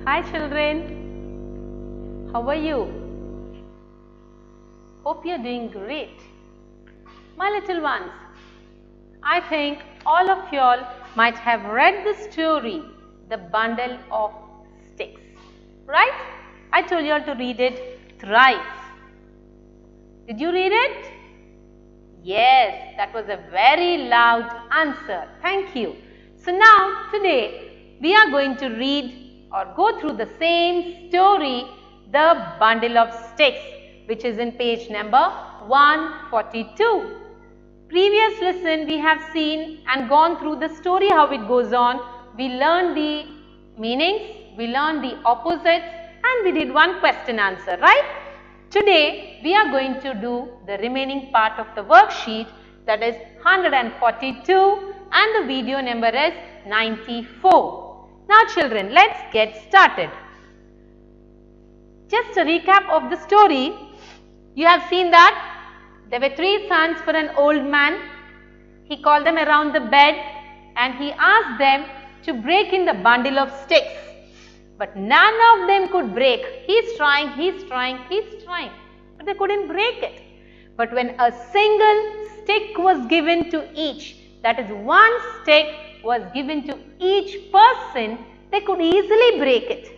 Hi children, how are you? Hope you are doing great. My little ones, I think all of you all might have read the story, The Bundle of Sticks, right? I told you all to read it thrice. Did you read it? Yes, that was a very loud answer. Thank you. So now today we are going to read or go through the same story, The Bundle of Sticks, which is in page number 142. Previous lesson we have seen and gone through the story how it goes on. We learned the meanings, we learned the opposites and we did one question answer, right? Today we are going to do the remaining part of the worksheet, that is 142, and the video number is 94. Now children, let's get started. Just a recap of the story. You have seen that there were 3 sons for an old man. He called them around the bed and he asked them to break in the bundle of sticks. But none of them could break. He's trying, but they couldn't break it. But when a single stick was given to each, that is one stick was given to each person, they could easily break it.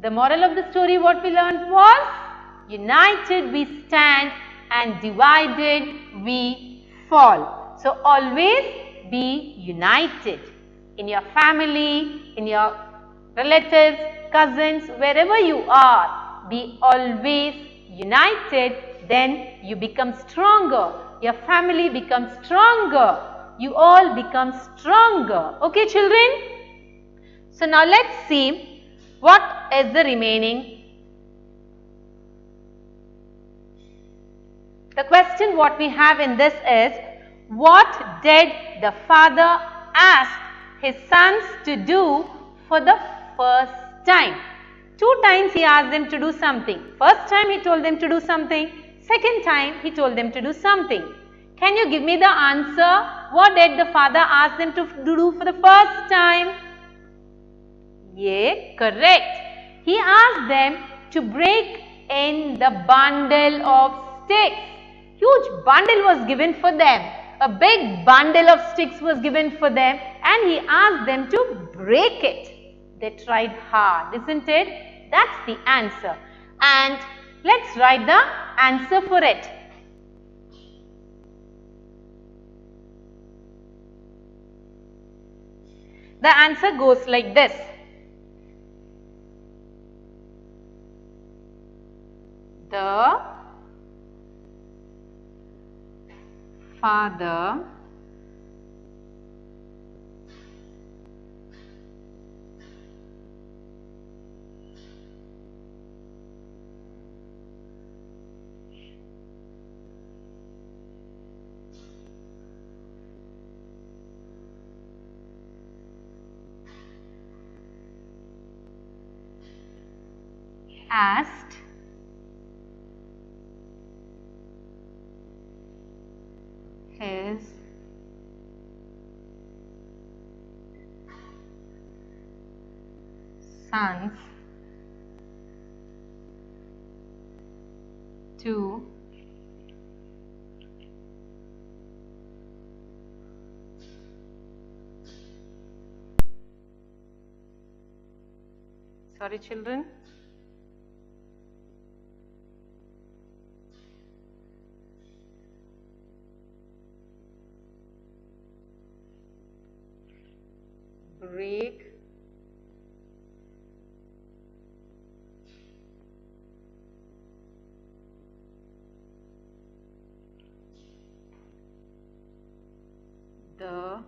The moral of the story what we learned was, united we stand and divided we fall. So always be united in your family, in your relatives, cousins, wherever you are, be always united, then you become stronger, your family becomes stronger, you all become stronger. Okay children? So now let's see what is the remaining. The question what we have in this is, what did the father ask his sons to do for the first time? 2 times he asked them to do something. First time he told them to do something. Second time he told them to do something. Can you give me the answer? What did the father ask them to do for the first time? Yeah, correct. He asked them to break in the bundle of sticks. Huge bundle was given for them. A big bundle of sticks was given for them and he asked them to break it. They tried hard, isn't it? That's the answer. And let's write the answer for it. The answer goes like this. The father asked his sons to sorry children. Break the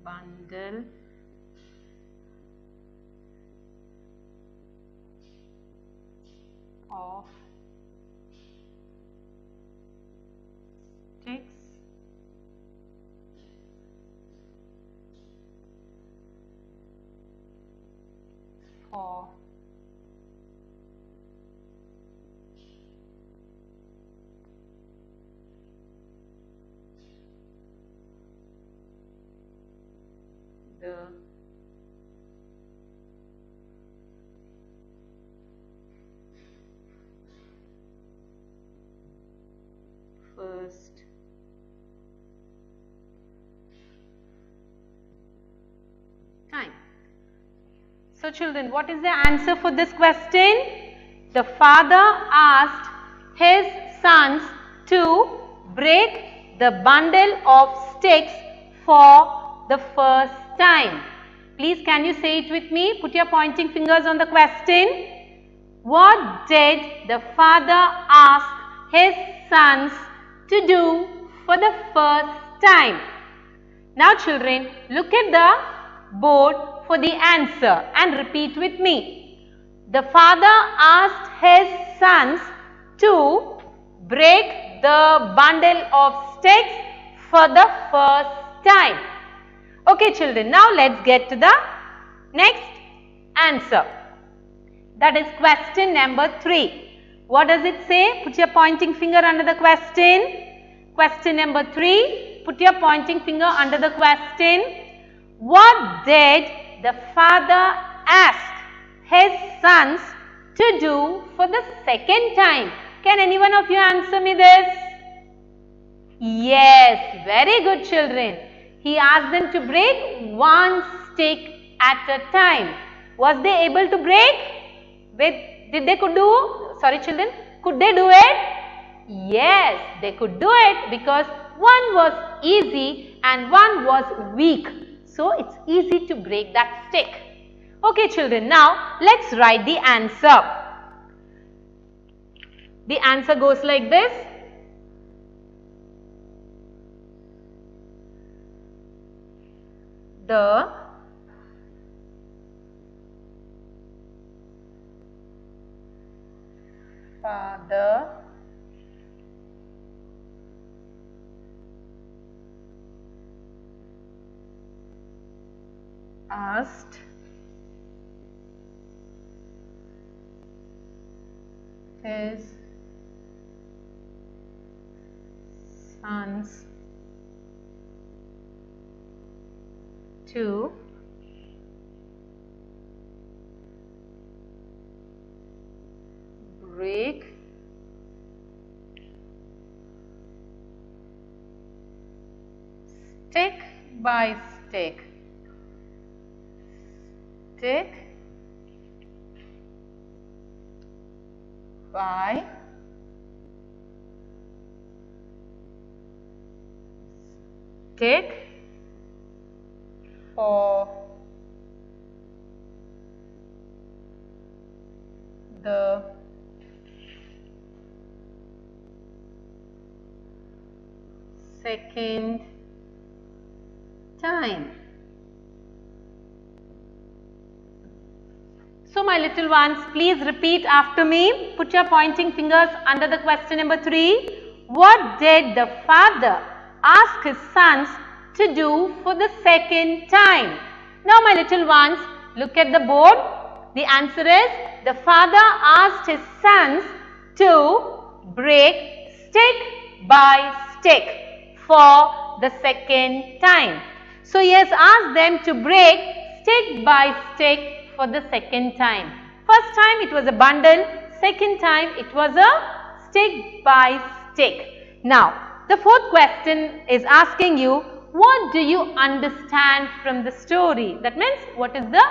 bundle of sticks for the first time. So children, what is the answer for this question? The father asked his sons to break the bundle of sticks for the first time. Please, can you say it with me? Put your pointing fingers on the question. What did the father ask his sons to do for the first time? Now children, look at the board for the answer and repeat with me. The father asked his sons to break the bundle of sticks for the first time. Okay children, now let's get to the next answer. That is question number 3. What does it say? Put your pointing finger under the question. Question number 3. Put your pointing finger under the question. What did the father ask his sons to do for the second time? Can any one of you answer me this? Yes, very good children. He asked them to break one stick at a time. Was they able to break? Could they do it? Yes, they could do it because one was easy and one was weak. So, it's easy to break that stick. Okay children, now let's write the answer. The answer goes like this. The father asked his sons to break stick by stick, stick by stick for the second time. So my little ones, please repeat after me. Put your pointing fingers under the question number 3. What did the father ask his sons to do for the second time? Now my little ones, look at the board. The answer is the father asked his sons to break stick by stick for the second time. So he has asked them to break stick by stick for the second time. First time it was a bundle, second time it was a stick by stick. Now, the fourth question is asking you, what do you understand from the story? That means, what is the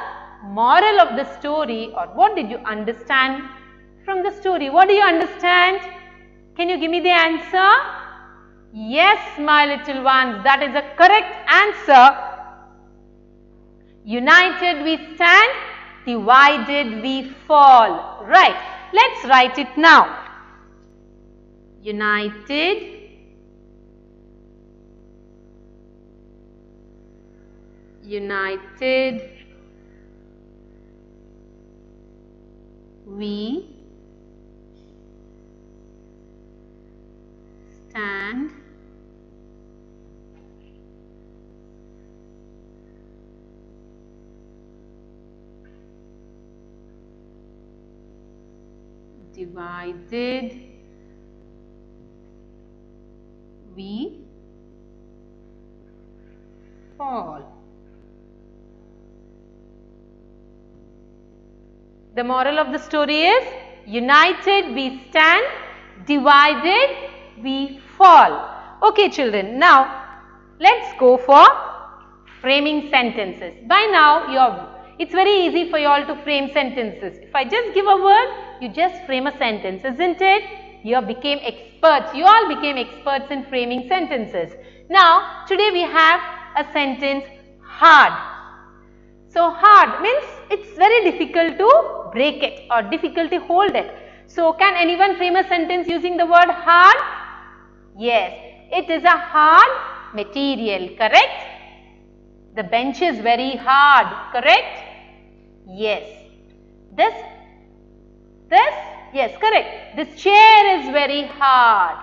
moral of the story, or what did you understand from the story? What do you understand? Can you give me the answer? Yes, my little ones, that is a correct answer. United we stand, divided we fall. Right, let's write it now. United we stand, divided we fall. The moral of the story is, united we stand, divided we fall. Okay children, now let's go for framing sentences. By now it's very easy for you all to frame sentences. If I just give a word, you just frame a sentence, isn't it? You all became experts in framing sentences. Now today we have a sentence, hard. So hard means it's very difficult to break it or difficult to hold it. So can anyone frame a sentence using the word hard? Yes, it is a hard material, correct? The bench is very hard, correct? Yes. Yes, correct. This chair is very hard.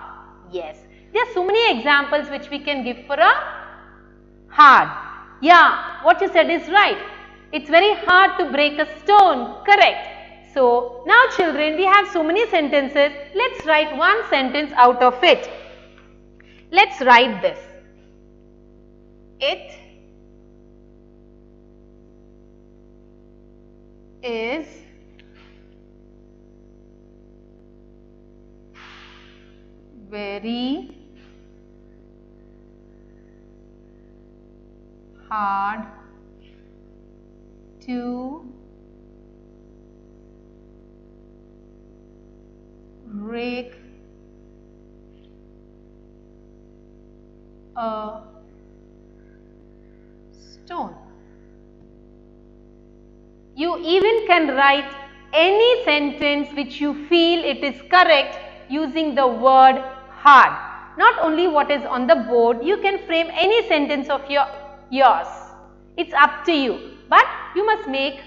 Yes. There are so many examples which we can give for a hard. Yeah, what you said is right. It's very hard to break a stone, correct? So, now children, we have so many sentences. Let's write one sentence out of it. Let's write this. It is very hard to break a stone. You even can write any sentence which you feel it is correct using the word hard. Not only what is on the board, you can frame any sentence of yours. It's up to you. But you must make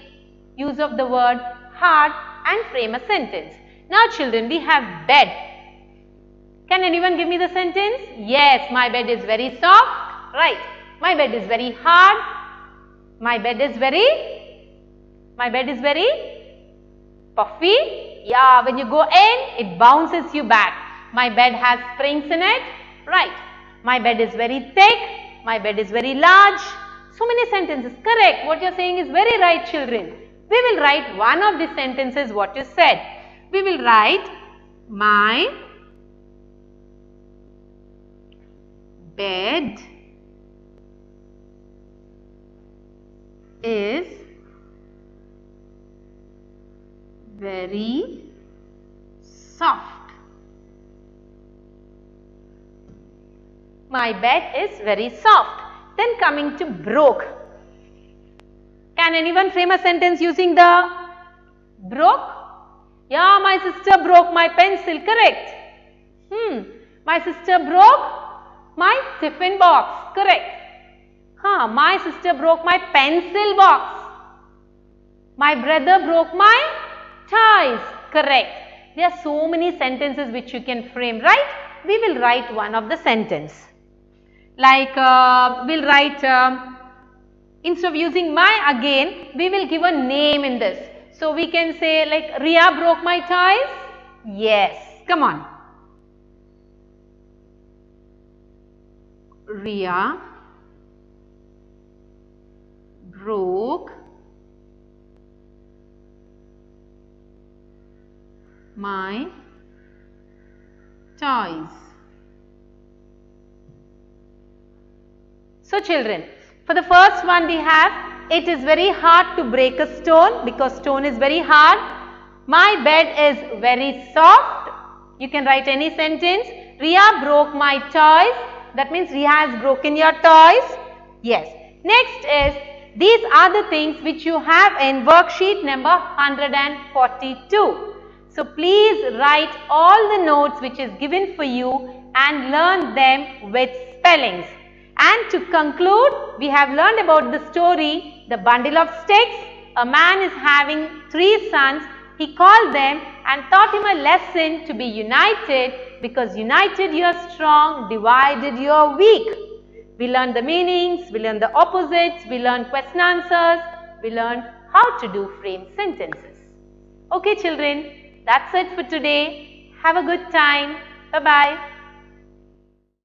use of the word hard and frame a sentence. Now children, we have bed. Can anyone give me the sentence? Yes, my bed is very soft. Right. My bed is very hard. My bed is very puffy. Yeah, when you go in, it bounces you back. My bed has springs in it. Right. My bed is very thick. My bed is very large. So many sentences. Correct. What you are saying is very right, children. We will write one of the sentences what you said. We will write, my bed is very soft. My bed is very soft. Then coming to broke. Can anyone frame a sentence using the broke? Yeah, my sister broke my pencil, correct? My sister broke my tiffin box, correct? My sister broke my pencil box. My brother broke my toys, correct? There are so many sentences which you can frame, right? We will write one of the sentence. Like we'll write, instead of using my again, we will give a name in this. So we can say like, Ria broke my toys. Yes, come on. Ria broke my toys. So children, for the first one we have, it is very hard to break a stone because stone is very hard. My bed is very soft. You can write any sentence. Ria broke my toys. That means Ria has broken your toys. Yes. Next is, these are the things which you have in worksheet number 142. So please write all the notes which is given for you and learn them with spellings. And to conclude, we have learned about the story, The Bundle of Sticks. A man is having 3 sons. He called them and taught him a lesson to be united, because united you are strong, divided you are weak. We learned the meanings, we learned the opposites, we learned question answers, we learned how to do frame sentences. Okay children, that's it for today. Have a good time. Bye-bye.